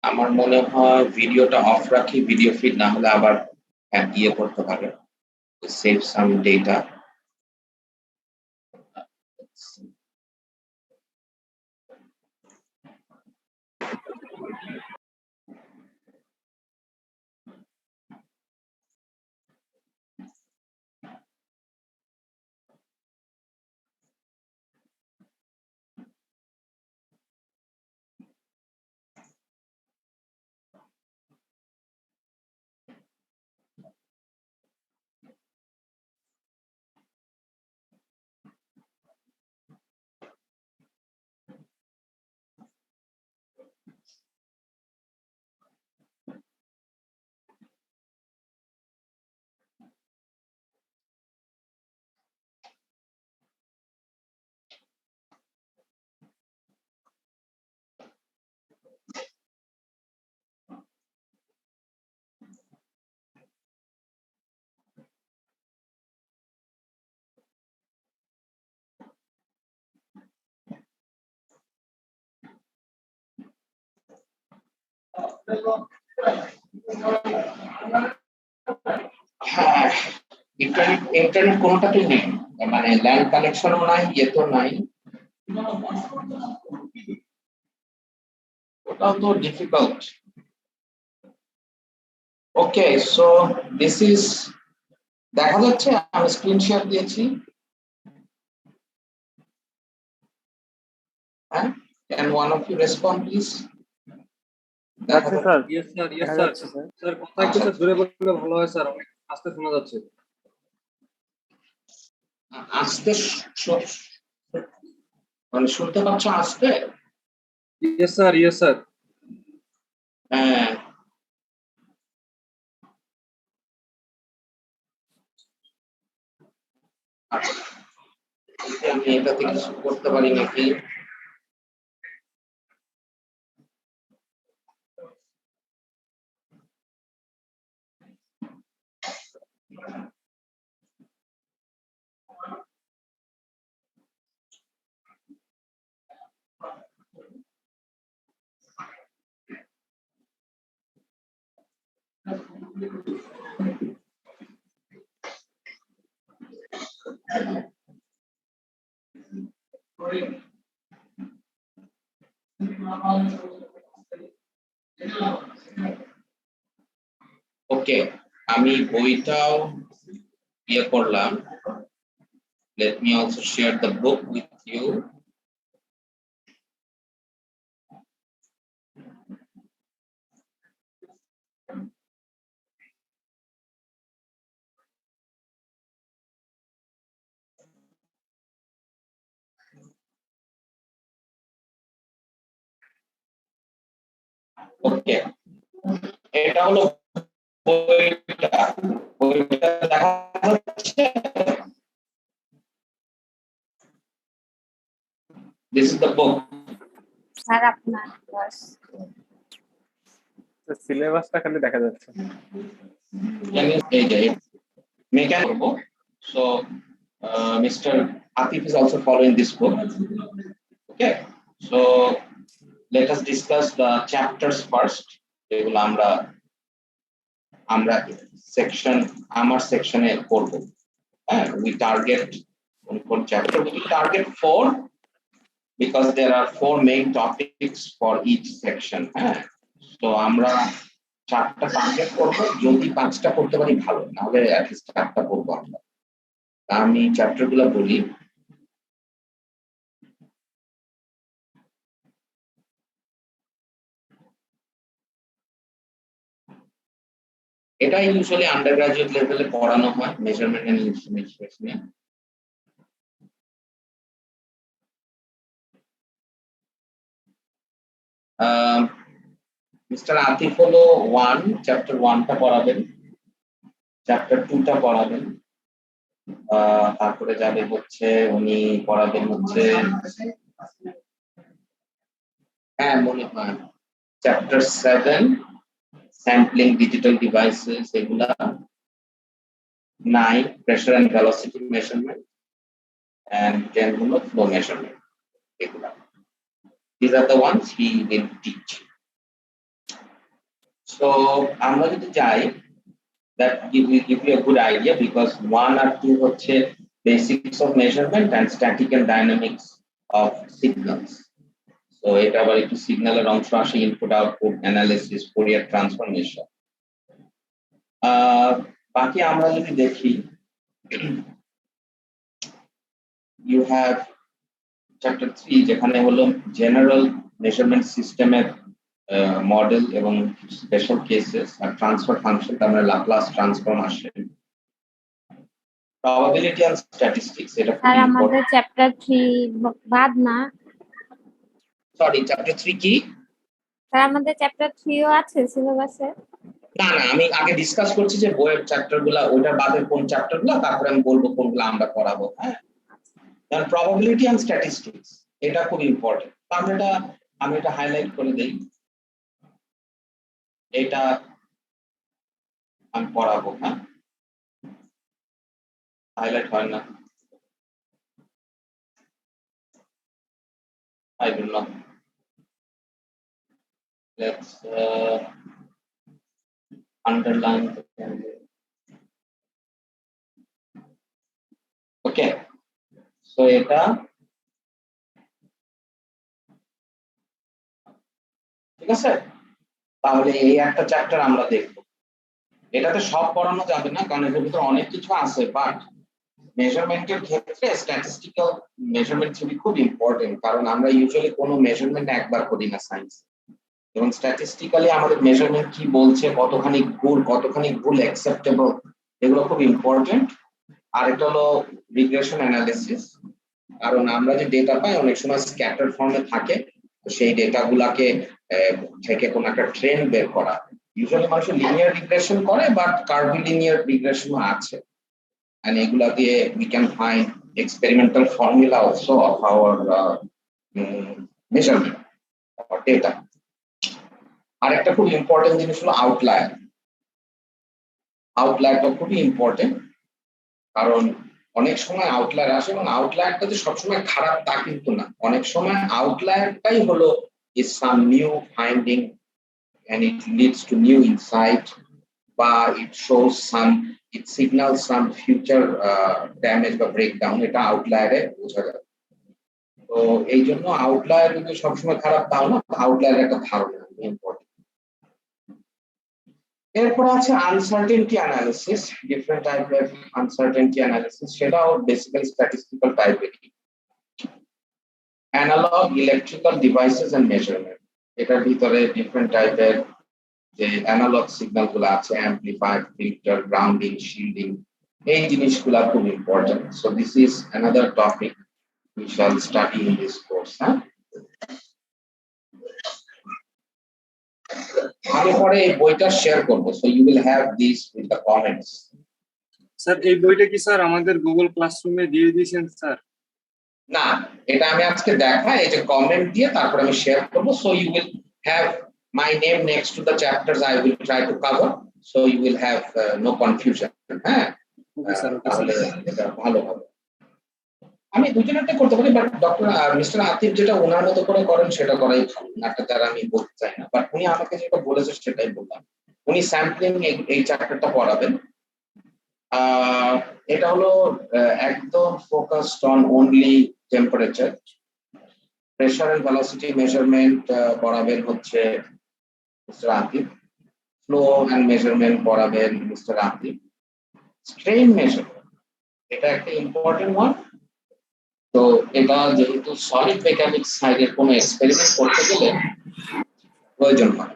আমার মনে হয় ভিডিওটা অফ রাখি, ভিডিও ফিড না হলে আবার ইয়ে করতে পারে, সেভ সাম ডেটা। হ্যাঁ, ইন্টারনেট কোনোটাতেই নেই, মানে ল্যান্ড কানেকশনও নাই, ইয়ে তো নাই, ওটাও তো difficult. Okay, so this is, দেখা যাচ্ছে আমি স্ক্রিন শেয়ার দিয়েছি। হ্যাঁ, can one of you respond please? আচ্ছা স্যার, ইয়েস স্যার, ইয়েস দেখা স্যার। যাচ্ছে স্যার। স্যার কথা একটু স্যার জোরে বললে ভালো হয় স্যার, অনেক আস্তে শোনা যাচ্ছে। আস্তে মানে শুনতে পাচ্ছ আস্তে? Yes sir, yes sir. হ্যাঁ, আচ্ছা, আমি এটাতে কিছু করতে পারি নাকি? ওকে, আমি বইটাও ইয়ে করলাম। Let me also share the book with you. ওকে, এটা হলো বইটা, বইটা দেখা যাচ্ছে? This is the book. Sir আপনার ক্লাস সিলেবাসটা খালি দেখা যাচ্ছে। So Mr. Atif is also following this book. Okay, so let us discuss the chapters first. এগুলো আমরা সেকশন, আমার সেকশনে করব। We target one chapter. We target 4 because there are 4 main topics for each section. So আমরা 4টা target করব, যদি 5টা করতে পারি ভালো, নাহলে at least 4টা করব আমরা। আমি চ্যাপ্টারগুলো বলি। এটা ইউজুয়ালি আন্ডার গ্রাজুয়েট লেভেলে পড়ানো হয়, মেজারমেন্ট এন্ড ইনস্ট্রুমেন্টেশন নিয়ে। মিস্টার আতিফ হলো 1, চ্যাপ্টার 1টা পড়াবেন, চ্যাপ্টার 2টা পড়াবেন, তারপরে যাবে হচ্ছে উনি পড়াবেন হচ্ছে, হ্যাঁ মনে হয় চ্যাপ্টার 7 স্যাম্পলিং ডিজিটাল ডিভাইসেস, এগুলা 9 pressure and velocity measurement, and 10 হলো ফ্লো মেজারমেন্ট। এগুলা, these are the ones he will teach. So আমরা যদি যাই, that will give you a good idea because 1 or 2 হচ্ছে basics of measurement and static and dynamics of signals. So এটা আবার একটু সিগন্যালের অংশ আসে, input output analysis, Fourier transformation. বাকি আমরা যদি দেখি, you have chapter 3 যেখানে হলো জেনারেল মেজারমেন্ট সিস্টেমের মডেল এবং স্পেশাল কেসেস আর ট্রান্সফার ফাংশন, তার মানে ল্যাপ্লাস ট্রান্সফর্ম আসে। প্রবাবিলিটি এন্ড স্ট্যাটিস্টিক্স, এটা খুব স্যার আমাদের ইম্পর্টেন্ট। চ্যাপ্টার 3 বাদ না, সরি, চ্যাপ্টার 3 কি? স্যার আমাদের চ্যাপ্টার 3 ও আছে সিলেবাসে। না না, আমি আগে ডিসকাস করছি যে বইয়ের চ্যাপ্টারগুলো, ওইটার বাদে কোন চ্যাপ্টারগুলো, তারপরে আমি বলবো কোনগুলো আমরা পড়াবো। হ্যাঁ, কারণ প্রবাবিলিটি এন্ড স্ট্যাটিস্টিক্স এটা খুব ইম্পর্টেন্ট। আমি এটা হাইলাইট করে দেই, এটা আমি পড়াবো। হ্যাঁ, হাইলাইট হয় না, I will not. Let's underline. Okay, so এটা ঠিক আছে। তাহলে এই একটা চ্যাপ্টার আমরা দেখবো। এটাতে সব পড়ানো যাবে না কারণ এর ভিতরে অনেক কিছু আছে, বাট মেজারমেন্টের ক্ষেত্রে স্ট্যাটিস্টিক্যাল মেজারমেন্ট খুব ইম্পর্টেন্ট, কারণ আমরা ইউজুয়ালি কোনো মেজারমেন্ট একবার করি না সায়েন্স, এবং স্ট্যাটিস্টিক্যালি আমাদের মেজারমেন্ট কি বলছে, কতখানি ভুল অ্যাকসেপ্টেবল, এগুলো খুব ইম্পর্টেন্ট। আর এটা হলো রিগ্রেশন অ্যানালিসিস, কারণ আমরা যে ডেটা পাই অনেক সময় স্ক্যাটার ফর্মে থাকে, তো সেই ডেটাগুলোকে থেকে কোনো একটা ট্রেন্ড বের করা। ইউজুয়ালি মানুষ লিনিয়ার রিগ্রেশন করে, বাট কার্ভিলিনিয়ার রিগ্রেশনও আছে, and এগুলা দিয়ে we can find experimental formula also of our measurement or data. আর একটা খুব ইম্পর্টেন্ট জিনিস হলো আউটলায়ার। আউটলায়ারটা খুবই ইম্পর্টেন্ট, কারণ অনেক সময় আউটলায়ার আসে, এবং আউটলায়ারটা যে সবসময় খারাপ তা কিন্তু না, অনেক সময় আউটলায়ারটাই হলো is some new finding and it leads to new insight, বা it shows it signals some future damage বা breakdown, এটা আউটলায়ারে বোঝা যায়। তো এই জন্য আউটলায়ার কিন্তু সবসময় খারাপ তাও না, আউটলায়ার একটা ধারণা ইম্পর্টেন্ট। এরপর আছে আনসার্টেনটি অ্যানালিসিস, ডিফারেন্ট টাইপের আনসার্টেনটি অ্যানালিসিস, সেটাও বেসিক্যালি স্ট্যাটিস্টিক্যাল টাইপের। Analog electrical devices and measurement, এটার ভিতরে ডিফারেন্ট টাইপের যে অ্যানালগ সিগন্যাল গুলো আছে, অ্যাম্পলিফায়ার, ফিল্টার, গ্রাউন্ডিং, শিল্ডিং, এই জিনিসগুলো খুব important. So this is another topic we shall study in this course. আমি পরে এই বইটা শেয়ার করব, so you will have these with the comments. Sir এই বইটা কি স্যার আমাদের গুগল ক্লাসরুমে দিয়ে দিয়েছেন স্যার? না, এটা আমি আজকে দেখাই, এই যে কমেন্ট দিয়ে তারপর আমি শেয়ার করব, so you will have my name next to the chapters I will try to cover, so you will have no confusion. হ্যাঁ, ওকে স্যার, ওকে তাহলে স্যার। এটা ভালো হবে। আমি দুজনেরটা করতে পারি, বাট ডক্টর মিস্টার আতিফ যেটা ওনার মতো করে করেন সেটা করাই ভালো, একটা দ্বারা আমি বলতে চাই না, বাট উনি আমাকে যেটা বলেছে সেটাই বললাম। উনি স্যাম্পলিং এই চ্যাপ্টারটা পড়াবেন। এটা হলো একদম focused on only temperature. Pressure and velocity measurement পড়াবেন হচ্ছে mister Atif. Flow and measurement পড়াবেন মিস্টার আতিফ। স্ট্রেন মেজারমেন্ট, এটা একটা ইম্পর্টেন্ট ওয়ান। তো এটা যেহেতু সলিড মেকানিক্স সাইডের কোনো এক্সপেরিমেন্ট করতে গেলে প্রয়োজন হয়,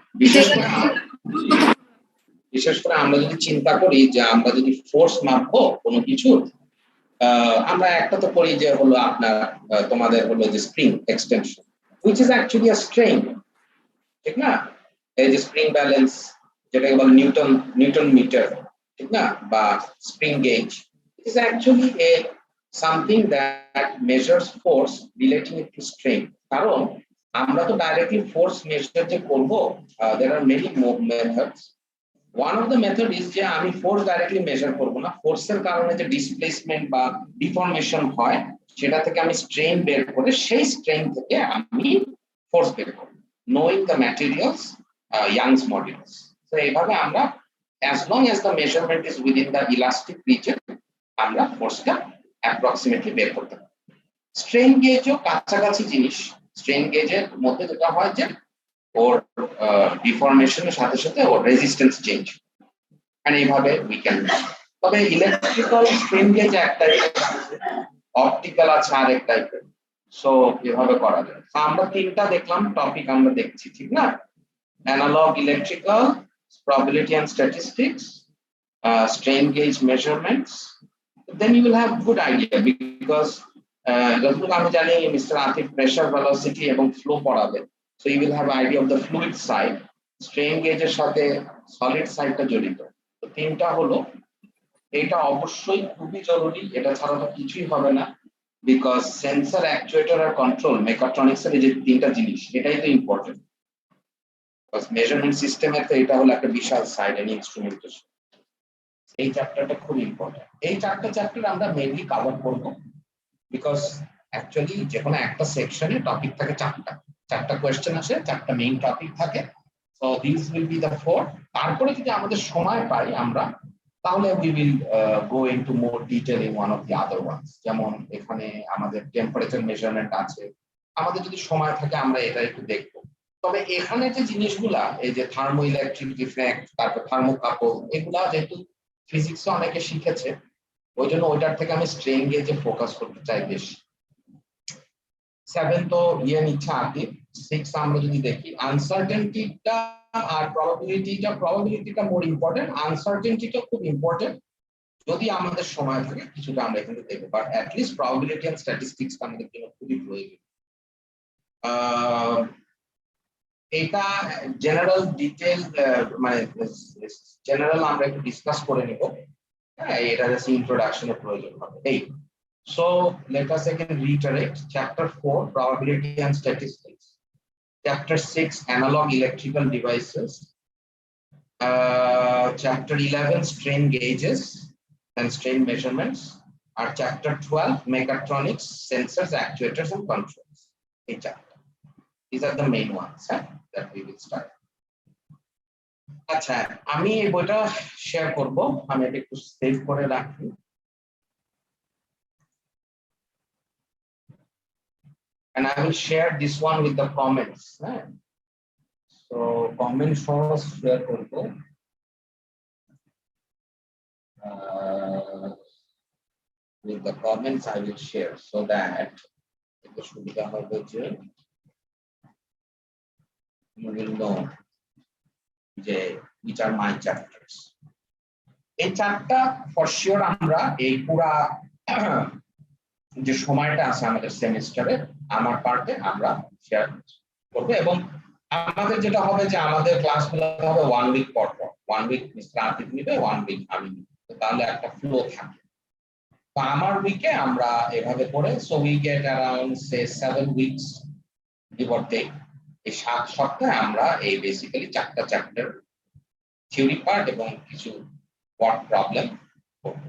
বিশেষ করে আমরা যদি চিন্তা করি যে আমরা যদি ফোর্স মাপবো কোনো কিছু, আমরা একটা তো করি যে হলো আপনার তোমাদের হলো যে spring extension, which is actually a strain, ঠিক না? এই যে স্প্রিং ব্যালেন্স, যেটাকে বলে নিউটন মিটার, ঠিক না, বা spring gauge, it is actually something that measures force relating it to strain. কারণ আমরা তো ডাইরেক্টলি ফোর্স মেজার যে করব, there are many methods. One of the method is যে আমি ফোর্স ডাইরেক্টলি মেজার করব না, ফোর্সের কারণে যে ডিসপ্লেসমেন্ট বা ডিফর্মেশন হয় সেটা থেকে আমি স্ট্রেন বের করে সেই স্ট্রেন থেকে আমি ফোর্স বের করব, knowing the materials, Young's modulus. So তো এইভাবে আমরা as long as the measurement is within the elastic region আমরা ফোর্সটা অ্যাপ্রক্সিমেটলি বের করতে পারি। স্ট্রেন গেজও কাছাকাছি জিনিস। স্ট্রেন গেজের মধ্যে যেটা হয় যে ওর ডিফরমেশনের সাথে সাথে ওর রেজিস্ট্যান্স চেঞ্জ, and এইভাবে উই ক্যান। তবে ইলেকট্রিক্যাল স্ট্রেন গেজ এক টাইপের আছে, অপটিক্যাল আছে আরেক টাইপের। সো এভাবে করা যায়। তো আমরা তিনটা দেখলাম টপিক আমরা দেখছি, ঠিক না? Analog electrical, probability and statistics, strain gauge measurements. Then you will have good idea because যতটুকু আমি জানি মিস্টার আতিফ প্রেসার, ভেলোসিটি এবং ফ্লো পড়াবে। So you will have idea of the fluid side. Strain গেজের সাথে সলিড সাইডটা জড়িত। তো তিনটা হলো, এটা অবশ্যই খুবই জরুরি, এটা ছাড়া তো কিছুই হবে না। বিকজ সেন্সর, অ্যাকচুয়েটর আর কন্ট্রোল, মেকাট্রনিক্স এর যে তিনটা জিনিস, এটাই তো ইম্পর্টেন্ট। বিকজ মেজারমেন্ট সিস্টেমের তো এটা হলো একটা বিশাল সাইড এন্ড ইনস্ট্রুমেন্টেশন। এই চ্যাপ্টারটা খুব ইম্পর্টেন্ট। এই চারটা চ্যাপ্টার আমরা মেইনলি কভার করব, বিকজ অ্যাকচুয়ালি যে কোনো একটা সেকশনে টপিক থাকে চারটা কোয়েশ্চেন আসে, চারটা মেইন টপিক থাকে। So this will be the 4। তারপরে যদি আমাদের সময় পাই আমরা, তাহলে we will go into more detail in one of the other ones. যেমন এখানে আমাদের টেম্পারেচার মেজারমেন্ট আছে, আমাদের যদি সময় থাকে আমরা এটা একটু দেখব। তবে এখানে যে জিনিসগুলা, এই যে থার্মো ইলেকট্রিক ইফেক্ট, তারপর থার্মোকাপল, এগুলা যেহেতু ফিজিক্সে অনেকে শিখেছে, ওই জন্য ওইটার থেকে আমি স্ট্রেন গেজে ফোকাস করতে চাই বেশি। 7 তো নিচ্ছে আগে। 6 আমরা যদি দেখি আনসার্টেনটিটা আর প্রবাবিলিটিটা মোর ইম্পর্টেন্ট, আনসার্টেনটিটা খুব ইম্পর্টেন্ট। যদি আমাদের সময় থাকে কিছুটা আমরা এখানে দেখবো, but at least probability and statistics আমাদের জন্য খুবই প্রয়োজন। এটা জেনারেল ডিটেইল, মানে জেনারেল আমরা একটু ডিসকাস করে নিব। হ্যাঁ, এটা জাস্ট ইন্ট্রোডাকশনের প্রয়োজন হবে। এই so let us again reiterate chapter 4 probability and statistics, chapter 6 analog electrical devices, chapter 11 strain gauges and strain measurements, or chapter 12 mechatronics, sensors, actuators and controls. Hey, chapter. These are the main ones that we will start. আচ্ছা, আমি এই বইটা share করব, আমি এটা একটু save করে রাখি। And I will share this one with the comments. So comment first share করব। With the comments I will share so that it should be you will know which are my chapters. এই চারটা for sure আমরা এই পুরা যে সময়টা আছে আমাদের সেমিস্টারে, আমার পার্টে আমরা শেয়ার করব। এবং আমাদের যেটা হবে যে আমাদের ক্লাসগুলো হবে 1 উইক পর পর, 1 উইক মিস্টার আতিফ নিবে, 1 উইক আমি নিব, তাহলে একটা ফ্লো থাকে। তো আমার উইকে আমরা এভাবে করে, so we get around say 7 weeks give or take. এই 7 সপ্তাহে আমরা এই বেসিক্যালি চারটা চ্যাপ্টার থিওরি পার্ট এবং কিছু ওয়ার্ক প্রবলেম করব।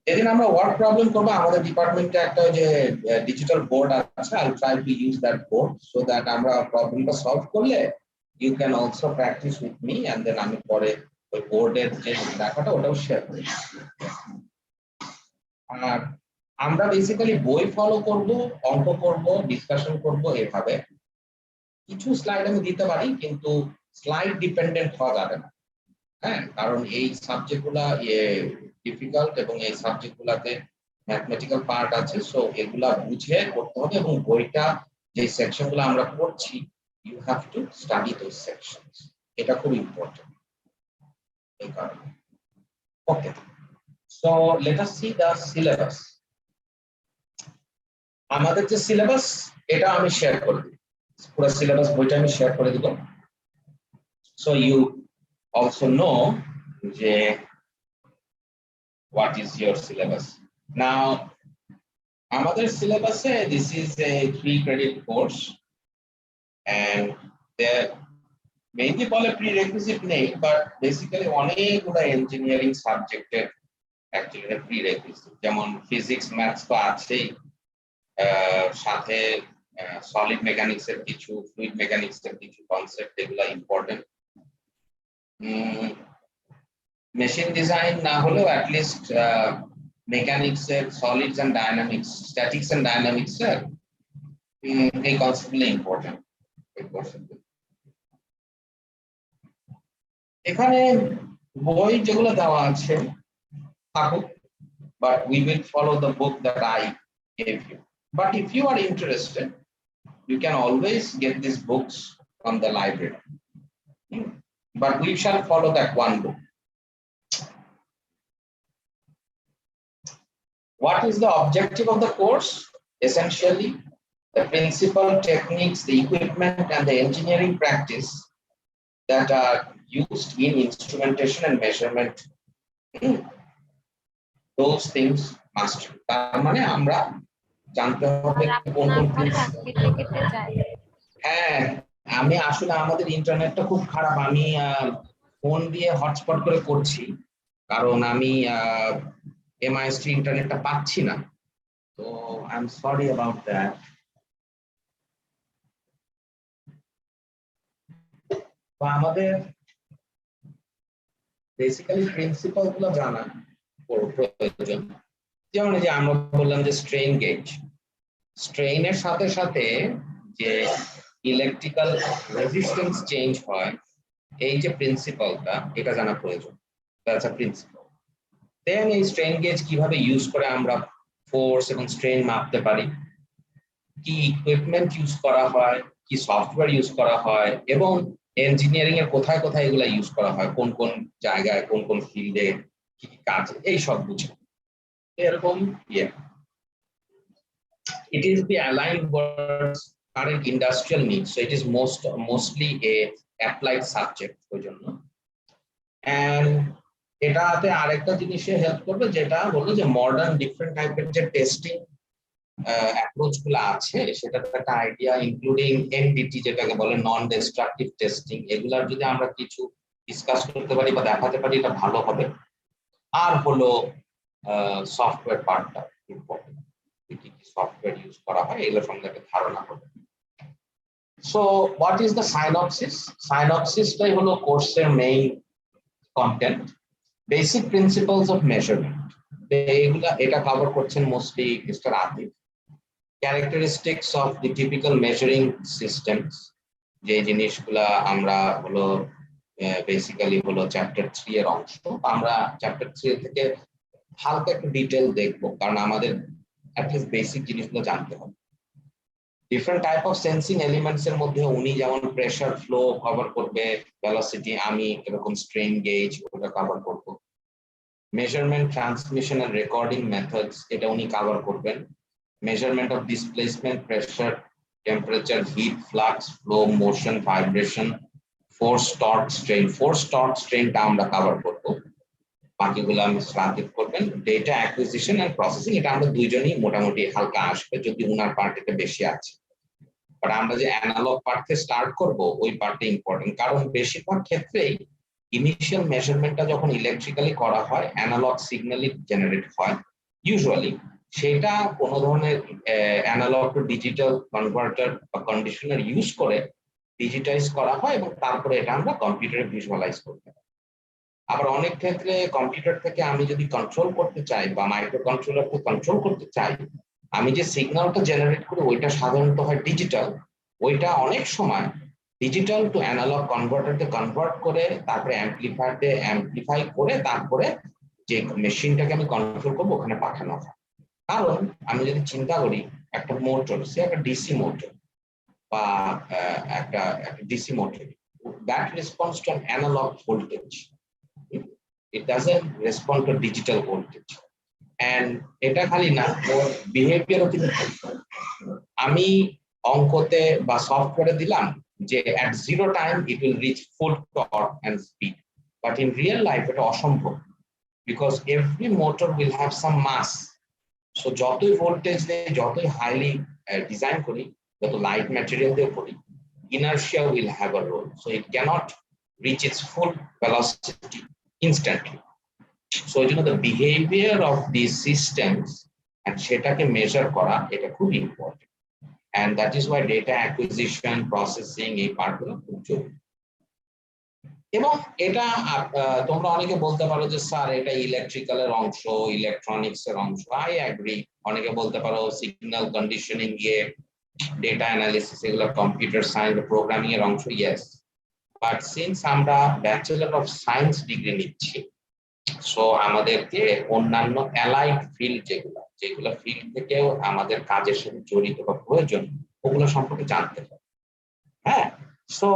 যেদিন আমরা ওয়ার্ক প্রবলেম করবো, আমাদের ডিপার্টমেন্টে একটা যে ডিজিটাল বোর্ড আছে, I try to use that board so that আমরা প্রবলেমটা সলভ করলে you can also practice with me, and then আমি পরে ওই বোর্ডের যে দেখাটা ওটাও শেয়ার করি। আর আমরা বেসিক্যালি বই ফলো করব, অঙ্ক করব, ডিসকাশন করব, এভাবে কিছু স্লাইড আমি দিতে পারি, কিন্তু স্লাইড ডিপেন্ডেন্ট হওয়া যাবে না। হ্যাঁ, কারণ এই সাবজেক্টগুলা ডিফিকাল্ট এবং এই সাবজেক্টগুলোতে ম্যাথমেটিক্যাল পার্ট আছে, সো এগুলা বুঝে করতে হবে। এবং বইটা যে সেকশনগুলো আমরা পড়ছি, you have to study those sections, এটা খুব ইম্পর্টেন্ট এই কারণে। Okay, so let us see the syllabus. আমাদের যে সিলেবাস, এটা আমি শেয়ার করে দিই, পুরো সিলেবাস বইটা আমি শেয়ার করে দিব। সো ইউ অলসো নো যে what is your syllabus. Now আমাদের সিলেবাসে this is a 3 credit course and there mainly বলে prerequisite নেই, but basically অনেকগুলো ইঞ্জিনিয়ারিং সাবজেক্টের অ্যাকচুয়ালি prerequisite, যেমন ফিজিক্স, ম্যাথস তো আছেই, সাথে সলিড মেকানিক্স এর কিছু, ফ্লুইড মেকানিক্স এর কিছু কনসেপ্ট, এগুলো ইম্পর্টেন্ট। মেশিন ডিজাইন না হলেও অ্যাটলিস্ট মেকানিক্স এর solids and dynamics, statics and dynamics এর এই কনসেপ্টগুলো ইম্পর্টেন্ট। এখানে বই যেগুলো দেওয়া আছে থাকুক, but we will follow the book that I gave you. But if you are interested, you can always get these books from the library. But we shall follow that one book. What is the objective of the course? Essentially, the principal techniques, the equipment, and the engineering practice that are used in instrumentation and measurement. Those things must. তার মানে আমরা জানতে হবে কোন কোন হ্যাঁ, আমি আসলে আমাদের ইন্টারনেটটা খুব খারাপ। আমি ফোন দিয়ে হটস্পট করে করছি, কারণ আমি MIST ইন্টারনেটটা পাচ্ছি না। তো I am sorry about that. তো আমাদের বেসিক্যালি প্রিন্সিপাল গুলো জানা প্রয়োজন। যেমন যে আমরা বললাম যে স্ট্রেন গেজ, স্ট্রেনের সাথে সাথে যে ইলেকট্রিক্যাল রেজিস্ট্যান্স চেঞ্জ হয়, এই যে প্রিন্সিপালটা, এটা জানা প্রয়োজন। That's a principal. দেন এই স্ট্রেন গেজ কিভাবে ইউজ করে আমরা ফোর্স এবং স্ট্রেন মাপতে পারি, কি ইকুইপমেন্ট ইউজ করা হয়, কি সফটওয়্যার ইউজ করা হয়, এবং ইঞ্জিনিয়ারিং এর কোথায় কোথায় এগুলা ইউজ করা হয়, কোন কোন জায়গায়, কোন কোন ফিল্ডে কি কি কাজ, এই সব বুঝে এরকম ইয়ে। It is the aligned with current industrial needs, so it is mostly a applied subject ওই জন্য। and এটাতে আরেকটা জিনিসে হেল্প করবে, যেটা হলো যে মডার্ন ডিফারেন্ট টাইপের যে টেস্টিং অ্যাপ্রোচ গুলো আছে, সেটার একটা আইডিয়া, ইনক্লুডিং NDT যেটাকে বলে নন ডিস্ট্রাকটিভ টেস্টিং, এগুলার যদি আমরা কিছু ডিসকাস করতে পারি বা দেখাতে পারি, এটা ভালো হবে। আর হলো সফটওয়্যার পার্টটা ইম্পর্টেন্ট, কি কি সফটওয়্যার ইউজ করা হয় এগুলো সম্বন্ধে একটা ধারণা হবে। So what is the synopsis? সাইনপসিসটাই হলো কোর্সের main content. Basic principles of measurement, এটা কভার করছেন mostly mister Atif. Characteristics of the typical measuring systems, যে জিনিসগুলা আমরা হলো বেসিক্যালি হলো চ্যাপ্টার 3 এর অংশ। আমরা চ্যাপ্টার 3 থেকে হালকা একটু ডিটেল দেখবো, কারণ আমাদের অ্যাটলিস্ট বেসিক জিনিসগুলো জানতে হবে। Different type of sensing elements এর মধ্যে উনি যেমন প্রেসার ফ্লো কভার করবে, ভেলোসিটি, আমি এরকম স্ট্রেন গেজ ওটা কভার করব। Measurement, transmission and recording methods, এটা উনি কভার করবেন। Measurement of displacement, pressure, temperature, heat, flux, flow, motion, vibration, force, torque, strain. Force, torque, স্ট্রেনটা আমরা কভার করব, বাকিগুলো আমি সাথে করবেন। ডেটা অ্যাকুইজিশন এন্ড প্রসেসিং, এটা আমরা দুইজনই মোটামুটি হালকা আসবে, যদি উনার পার্টিতে বেশি আছে। বাট আমরা যে অ্যানালগ পার্ট থেকে স্টার্ট করব, ওই পার্টটা ইম্পর্টেন্ট, কারণ বেশিরভাগ ক্ষেত্রেই ইনিশিয়াল মেজারমেন্টটা যখন ইলেকট্রিক্যালি করা হয়, অ্যানালগ সিগন্যালই জেনারেট হয় ইউজুয়ালি। সেটা কোনো ধরনের অ্যানালগ টু ডিজিটাল কনভার্টার বা কন্ডিশনার ইউজ করে ডিজিটাইজ করা হয়, এবং তারপরে এটা আমরা কম্পিউটারে ভিজুয়ালাইজ করতে পারি। আবার অনেক ক্ষেত্রে কম্পিউটার থেকে আমি যদি কন্ট্রোল করতে চাই বা মাইক্রো কন্ট্রোলারকে কন্ট্রোল করতে চাই, আমি যে সিগন্যালটা জেনারেট করি ওইটা সাধারণত হয় ডিজিটাল। ওইটা অনেক সময় ডিজিটাল টু অ্যানালগ কনভার্টারকে কনভার্ট করে তারপরে অ্যাম্প্লিফাই করে তারপরে যে মেশিনটাকে আমি কন্ট্রোল করবো ওখানে পাঠানো হয়। কারণ আমি যদি চিন্তা করি, একটা মোটর, সে একটা ডিসি মোটর বা একটা DC motor, that response to an analogue voltage, it doesn't respond to digital voltage. And এটা খালি না, ওর বিহেভিয়ারও কিন্তু আমি অঙ্কতে বা সফটওয়্যারে দিলাম যে at 0 time it will reach full torque and speed, but in real life এটা অসম্ভব, because every motor will have some mass. So যতই ভোল্টেজ দেই, যতই হাইলি ডিজাইন করি, যত লাইট ম্যাটেরিয়াল দিয়ে করি, inertia will have a role, so it cannot reach its full velocity instantly. So you know the behavior of these systems and সেটাকে measure করা, এটা খুব important, and that is why data acquisition, processing এই পার্টগুলো খুব জরুরি। এবং এটা তোমরা অনেকে বলতে পারো যে স্যার এটা ইলেকট্রিক্যালের অংশ, ইলেকট্রনিক্স এর অংশ। I agree. অনেকে বলতে পারো সিগন্যাল কন্ডিশনিং গিয়ে ডেটা অ্যানালিসিস এগুলো কম্পিউটার সায়েন্স প্রোগ্রামিং এর অংশ, ইয়েস। বাট সিন্স আমরা ব্যাচেলর অফ সায়েন্স ডিগ্রি নিচ্ছি, সো আমাদেরকে অন্যান্য অ্যালাইড ফিল্ড যেগুলো ফিল্ড থেকেও আমাদের কাজের সাথে জড়িত বা প্রয়োজন, ওগুলো সম্পর্কে জানতে হবে। হ্যাঁ, সো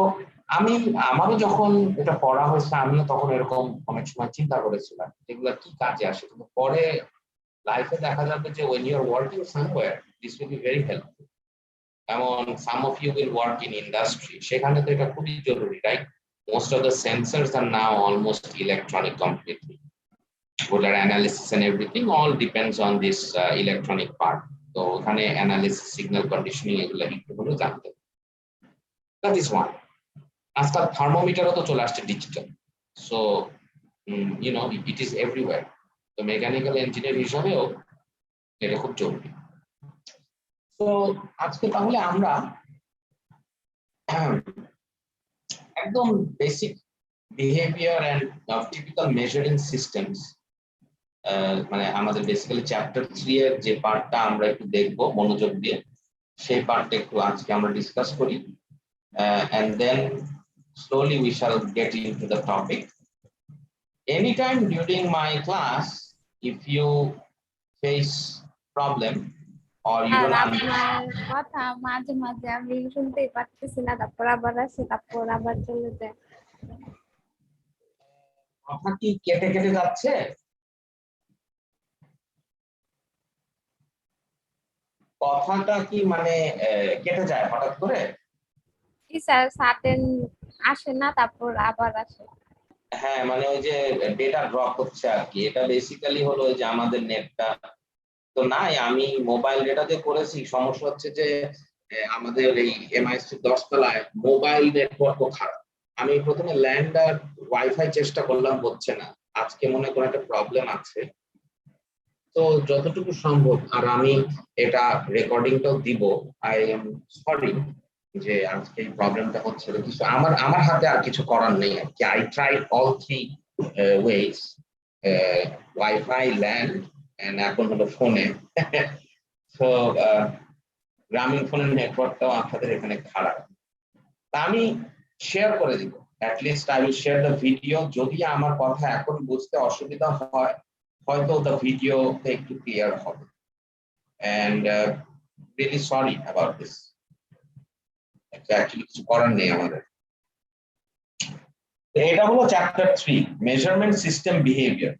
আমারও যখন এটা পড়া হয়েছে, আমিও তখন এরকম অনেক সময় চিন্তা করেছিলাম এগুলো কি কাজে আসে, কিন্তু পরে লাইফে দেখা যাবে যে when you are working somewhere this will be very helpful. এমন some of you will work in industry, সেখানে তো এটা খুবই জরুরি, right? Most of the sensors are now almost electronic completely. Solar analysis and everything all depends on this electronic part. তো ওখানে analysis, signal conditioning এগুলো একটু হলেও জানতে হবে। That is one. আজকাল থার্মোমিটারও তো চলে আসছে digital, so you know it is everywhere. তো মেকানিক্যাল ইঞ্জিনিয়ার হিসাবেও এটা খুব জরুরি। তো আজকে তাহলে আমরা একদম basic behaviour and typical measuring systems, মানে আমাদের বেসিক্যালি চ্যাপ্টার 3 এর যে পার্টটা আমরা একটু দেখব মনোযোগ দিয়ে, সেই পার্টটা একটু আজকে আমরা ডিসকাস করি, and then slowly we shall get into the topic. Anytime during my class, if you face problem or you R don't আপনার কথা মাঝে মাঝে আমি শুনতেই পারতেছি না, তারপর আবার আসে, তারপর আবার চলে যায়। কথা কি কেটে কেটে যাচ্ছে? কথাটা কি মানে কেটে যায় হঠাৎ করে? কি স্যার, সাডেন আসে না, তারপর আবার আসে। হ্যাঁ, মানে ওই যে ডেটা ড্রপ হচ্ছে আর কি। এটা বেসিক্যালি হলো ওই যে আমাদের নেটটা তো নাই, আমি মোবাইল ডেটা দিয়ে করেছি। সমস্যা হচ্ছে যে আমাদের এই এমআইসি 10 তলায় মোবাইল নেটওয়ার্কও খারাপ। আমি প্রথমে ল্যান্ড আর ওয়াইফাই চেষ্টা করলাম, হচ্ছে না। আজকে মনে করে একটা প্রবলেম আছে, তো যতটুকু সম্ভব। আর আমি এটা রেকর্ডিংটাও দিব। আই এম সরি যে আজকে এই প্রবলেমটা হচ্ছে, কিছু আমার হাতে আর কিছু করার নেই আর কি। I tried all three ways, wifi, land and এখন হলো ফোনে। তো গ্রামীণ ফোনের নেটওয়ার্কটাও আপনাদের এখানে খারাপ। তা আমি শেয়ার করে দিব, at least I will share the video. যদি আমার কথা এখন বুঝতে অসুবিধা হয়, হয়তো দ্য ভিডিওতে একটু ক্লিয়ার হবে। And really sorry about this. Actually কিছু করার নেই আমাদের। এটা হলো চ্যাপ্টার 3, মেজারমেন্ট সিস্টেম বিহেভিয়ার।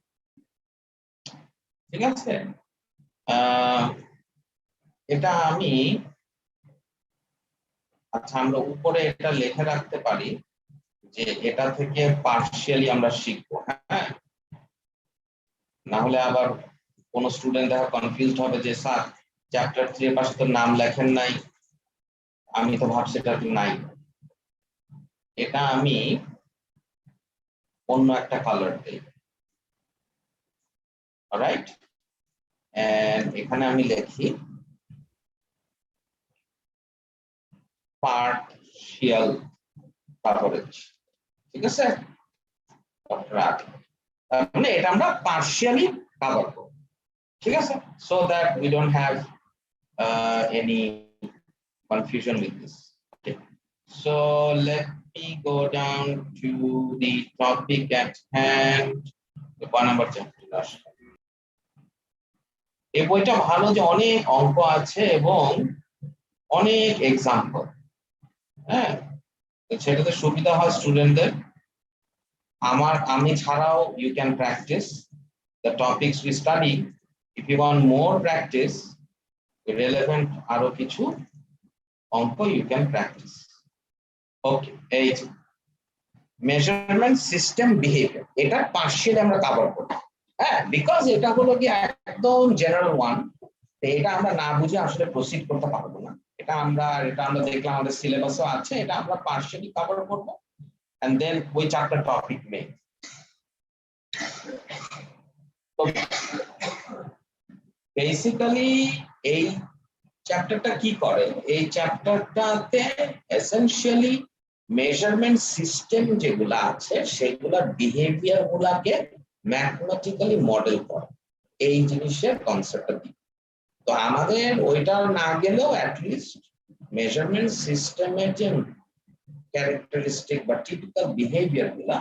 ঠিক আছে, এটা আমি আচ্ছা আমরা উপরে এটা লিখে রাখতে পারি যে এটা থেকে পার্শিয়ালি আমরা শিখবো। হ্যাঁ, না হলে আবার কোন স্টুডেন্ট দেখা কনফিউজড হবে যে স্যার চ্যাপ্টার 3 এর পাশে তো নাম লেখেন নাই, আমি তো ভাবছি এটা নাই। এটা আমি অন্য একটা কালার দেই, অলরাইট। এন্ড এখানে আমি লিখি পার্শিয়াল কভারেজ। ঠিক আছে, মানে এটা আমরা পার্শিয়ালি কভার করব। ঠিক আছে, so that we don't have any confusion with this. Okay, so let me go down to the topic at hand. The 1 number chapter. এই বইটা ভালো যে অনেক অঙ্ক আছে এবং অনেক এক্সাম্পল। হ্যাঁ, সেটাতে সুবিধা হয় স্টুডেন্টদের। আমি ছাড়াও you can practice the topics we study. If you want more practice, relevant আরো কিছু অঙ্ক you can practice. Okay, এই মেজারমেন্ট সিস্টেম বিহেভিয়ার, এটা পার্শিয়ালি আমরা কভার করব। হ্যাঁ, বিকজ এটা হলো কি একদম জেনারেল ওয়ান, এটা আমরা না বুঝে আসলে প্রসিড করতে পারবো না। এটা আমরা দেখলাম আমাদের সিলেবাসও আছে, এটা আমরা পার্শিয়ালি কভার করব and then ওই চ্যাপ্টার টপিক নেই। তো বেসিক্যালি এই চ্যাপ্টারটা কি করে, এই চ্যাপ্টারটাতে এসেনশিয়ালি মেজারমেন্ট সিস্টেম যেগুলো আছে সেগুলোর বিহেভিয়ার গুলাকে ম্যাথমেটিক্যালি মডেল করা, এই জিনিসের কনসেপ্টটা দিই। তো আমাদের ওইটা না গেলেও অ্যাটলিস্ট মেজারমেন্ট সিস্টেমের যে ক্যারেক্টারিস্টিক বা টিপিক্যাল বিহেভিয়ার গুলা,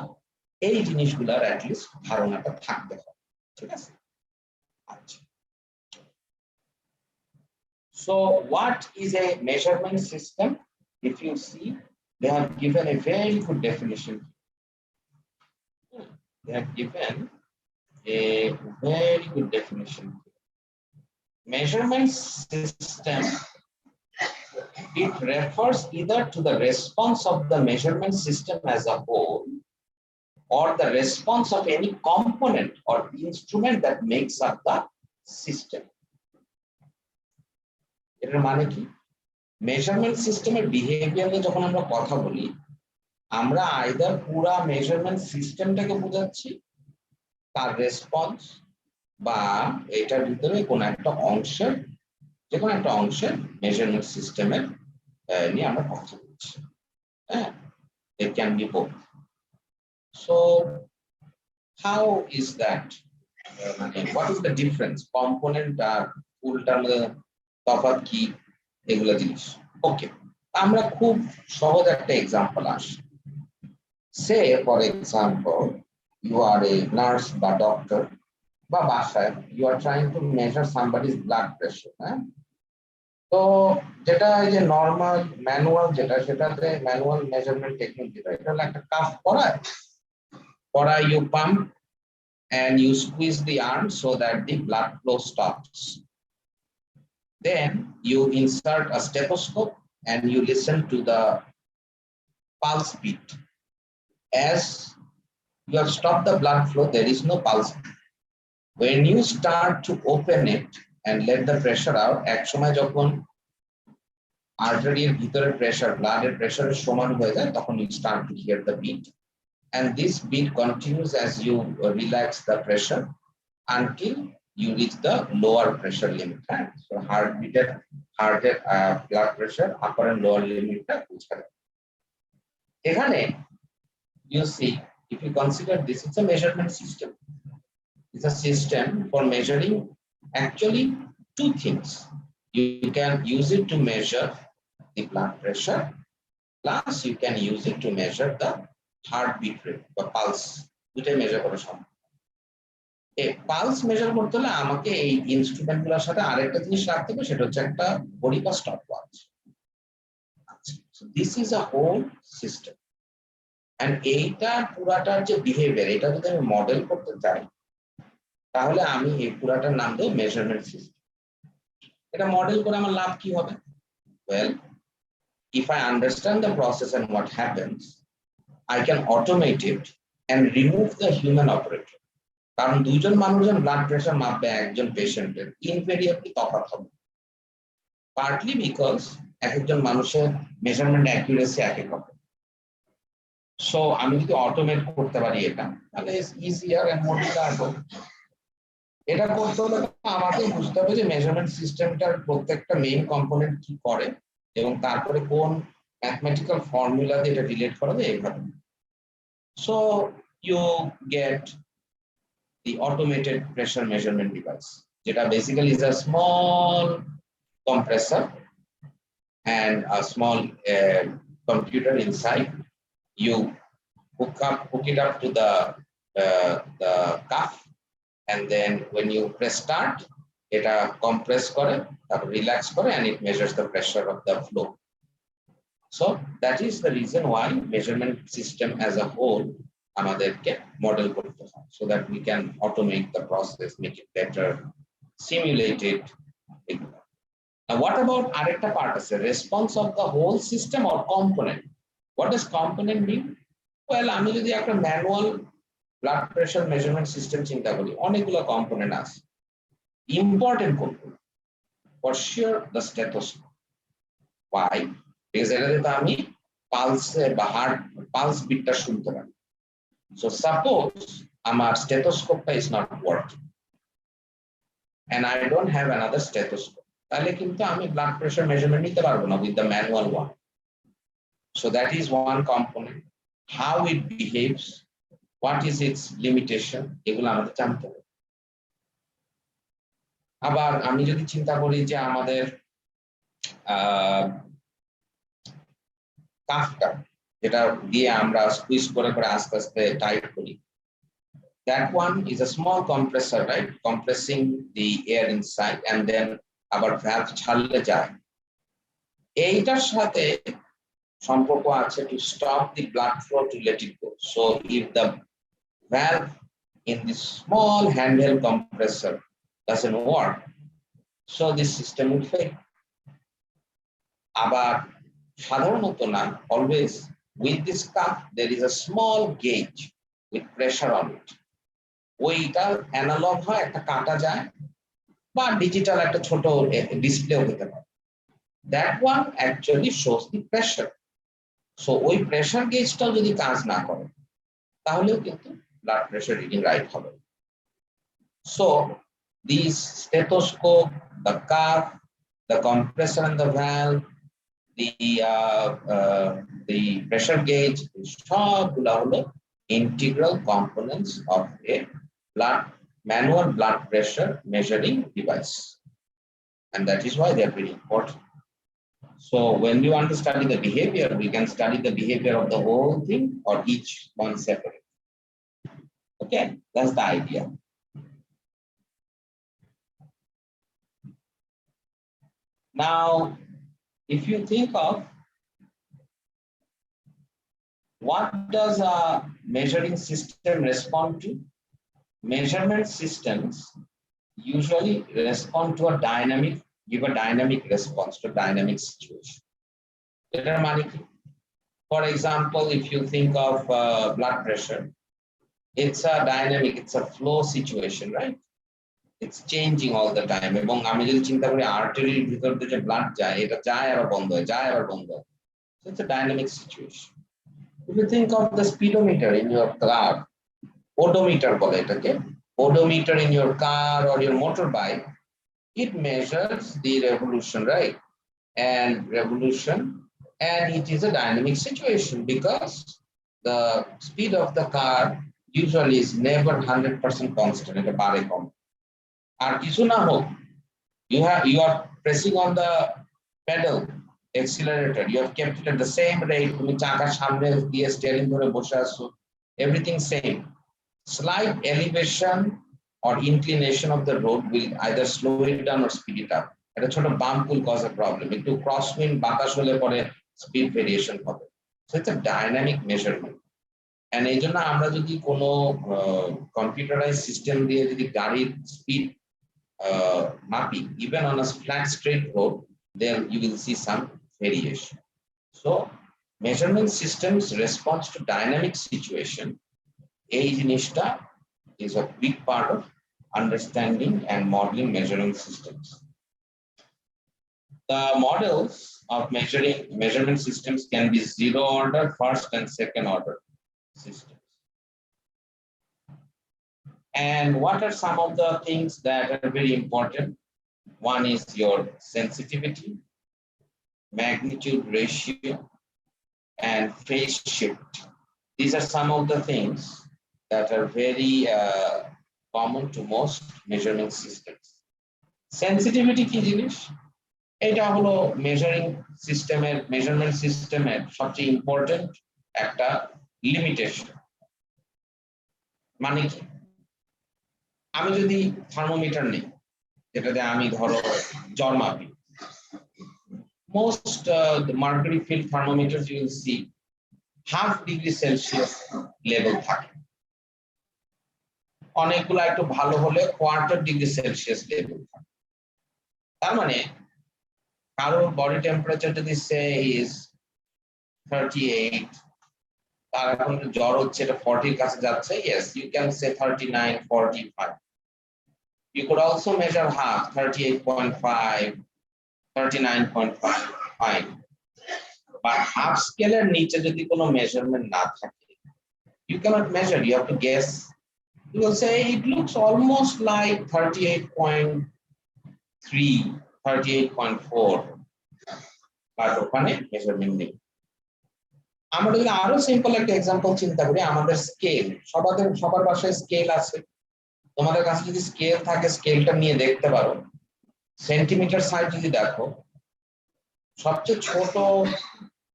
এই জিনিসগুলার অ্যাটলিস্ট ধারণাটা থাকতে হবে, ঠিক আছে? আচ্ছা, so what is a measurement system? If you see, they have given a very good definition. They have given a very good definition. Measurement system, it refers either to the response of the measurement system as a whole or the response of any component or instrument that makes up the system. এর মানে কি? Measurement সিস্টেমের behaviour নিয়ে যখন আমরা কথা বলি, আমরা আইদার পুরা মেজারমেন্ট সিস্টেমটাকে বোঝাচ্ছি, তার রেসপন্স, বা এটার ভিতরে কোনো একটা অংশের, যে কোনো একটা অংশের মেজারমেন্ট সিস্টেমের নিয়ে আমরা কথা বলছি। হ্যাঁ, it can be both. So how is that? What is the difference? Component আর ফুলটার মধ্যে তফাৎ কি, এগুলো জিনিস। ওকে, আমরা খুব সহজ একটা এক্সাম্পল আসি। Say for example you are a nurse বা ডক্টর বা বাসায় you are trying to measure somebody's blood pressure, হ্যাঁ? তো যেটা এই যে নরমাল ম্যানুয়াল যেটা, সেটাতে ম্যানুয়াল মেজারমেন্ট টেকনিক যেটা, এটা হলো একটা কাফ পড়ায় you pump and you squeeze the arm so that the blood flow stops. Then you insert a stethoscope and you listen to the pulse beat. As you have stopped the blood flow, there is no pulse beat. When you start to open it and let the pressure out, এক সময় যখন আর্টারির ভিতরে pressure, ব্লাডের প্রেসারের সমান হয়ে যায়, তখন you start to hear the beat, and this beat continues as you relax the pressure until you reach the lower pressure limit. So heartbeat, hearted blood pressure, upper and lower limit টা বুঝা যায়। এখানে you see, if you consider this is a measurement system, it's a system for measuring actually two things. You can use it to measure the blood pressure, plus you can use it to measure the heartbeat rate বা pulse, দুটাই measure করা সম্ভব। এই pulse measure করতে হলে আমাকে এই instrument গুলোর সাথে আরেকটা জিনিস রাখতে হবে, সেটা হচ্ছে একটা ঘড়ি বা stop watch. This is a whole system, and এইটা পুরাটার যে বিহেভিয়ার, এটা যদি আমি মডেল করতে চাই, তাহলে আমি এই পুরাটার নাম দেব মেজারমেন্ট সিস্টেম। এটা মডেল করে আমার লাভ কি হবে? Well, if I understand the process and what happens, I can automate it and remove the human operator. কারণ দুইজন মানুষের ব্লাড প্রেসার মাপবে একজন পেশেন্টের, ইনভেরিয়েবলি তফাৎ হবে, পার্টলি বিকজ একজন মানুষের মেজারমেন্ট অ্যাকুরেসি এক এক হবে। সো আমি যদি অটোমেট করতে পারি এটা, তাহলে ইজিয়ার এন্ড মোর রিলায়েবল। এটা করতে হলে আমাকে বুঝতে হবে যে মেজারমেন্ট সিস্টেমটার প্রত্যেকটা মেইন কম্পোনেন্ট কি করে, এবং তারপরে কোন ম্যাথমেটিক্যাল ফর্মুলা দিয়ে এটা রিলেট করা যায় এইভাবে। So you get the automated pressure measurement device, যেটা basically is a small compressor and a small computer inside. You hook it up to the cuff, and then when you press start, এটা compress করে, তারপর relax করে, and it measures the pressure of the flow. So that is the reason why measurement system as a whole আমাদেরকে model করতে হয়, so that we can automate the process, make it better, simulate it. Now what about আরেকটা part আছে, response of the whole system or component. What does component mean? Well, আমি যদি একটা manual blood pressure measurement system চিন্তা করি, অনেকগুলো component আছে। Important কোনগুলো? For sure the stethoscope. Why? Because এটাতে তো আমি পালসে বা হার্ট পালস বিটটা শুনতে পারি। So suppose আমার stethoscope is not working and I don't have another stethoscope, তাহলে কিন্তু আমি ব্লাড প্রেসার মেজারমেন্ট নিতে পারবো না with the manual one. So that is one component. How it behaves, what is its limitation, এগুলো আমাদের জানতে হবে। আবার আমি যদি চিন্তা করি যে আমাদের কাফটা যেটা দিয়ে আমরা স্কুইজ করে করে আস্তে আস্তে টাইট করি, that one is a small compressor, right, compressing the air inside and then আবার valve ছাড়লে যায়। এইটার সাথে সম্পর্ক আছে to stop the blood flow to let it go. So if the valve in this small handheld compressor doesn't work, so this system will fail. আবার সাধারণত না, always with this cuff there is a small gauge with pressure on it. ওইটা analogue হয়, একটা কাটা যায়, বা digital একটা ছোট ডিসপ্লে হতে পারে। That one actually shows the pressure. So ওই প্রেসার গেজটাও যদি কাজ না করে তাহলেও কিন্তু ব্লাড প্রেসার রিডিং রাইট হবে। So these stethoscope, the cuff, the compressor and the valve, the pressure gauge, সবগুলো হলো integral components of a manual blood pressure measuring device, and that is why they are very important. So when we want to study the behavior, we can study the behavior of the whole thing or each one separate. Okay, that's the idea. Now, if you think of what does a measuring system respond to? Measurement systems usually respond to a dynamic, give a dynamic response to a dynamic situation. For example, if you think of blood pressure, it's a dynamic, it's a flow situation, right? It's changing all the time. এবং আমি যদি চিন্তা করি আর্টারির ভিতর দিয়ে যে blood যায়, এটা যায় আবার বন্ধ হয়, যায় আবার বন্ধ হয়। So it's a dynamic situation. If you think of the speedometer in your car, odometer বলে এটাকে, odometer in your car or your motorbike, it measures the revolution, right? And revolution, and it is a dynamic situation because the speed of the car usually is never 100% constant. It's a bare kom. Ar kichu na hok, you are pressing on the pedal, accelerator, you have kept it at the same rate. Tumi chakar samne diye steering dhore boshe aছো, everything same. Slight elevation or inclination of the road will either slow it down or speed it up. Eta choto bump will cause a problem. Ekটু crosswind বাতাস হলে পরে speed variation হবে. So it's a dynamic measurement. And এই জন্য আমরা যদি কোনো computerized system দিয়ে যদি গাড়ির speed মাপি, even on a flat straight road, then you will see some variation. So measurement systems response to dynamic situation. এই জিনিসটা is a big part of understanding and modeling measuring systems. The models of measurement systems can be zero order, first and second order systems. And what are some of the things that are very important? One is your sensitivity, magnitude ratio, and phase shift. These are some of the things that are very common to most measurement systems. Sensitivity কি জিনিস? এটা হলো measurement systemer সবচেয়ে important একটা limitation. মানে কি, আমি যদি থার্মোমিটার নিই, যেটাতে আমি ধরো জ্বর মাপি, most the mercury filled thermometers you will see ½ degree Celsius level থাকে, অনেকগুলো একটু ভালো হলে কোয়ার্টার ডিগ্রি সেলসিয়াস লেভেল থাকে। তার মানে কারোর বডি টেম্পারেচার যদি সে ইজ 38, তার এখন জ্বর হচ্ছে, এটা 40 এর কাছে যাচ্ছে, yes you can say 39, 45. You could also measure half, 38.5, 39.5, fine. But half scale এর নিচে যদি কোনো মেজারমেন্ট না থাকে, you cannot measure, you have to guess. You will say it looks almost like 38.3, 38.4, but ওখানে মেজারমেন্ট নেই। আমরা যদি আরো সিম্পল একটা এক্সাম্পল চিন্তা করি, আমাদের স্কেল, সবার বাসায় স্কেল আছে। তোমাদের কাছে যদি স্কেল থাকে, স্কেলটা নিয়ে দেখতে পারো। সেন্টিমিটার সাইজ যদি দেখো, সবচেয়ে ছোট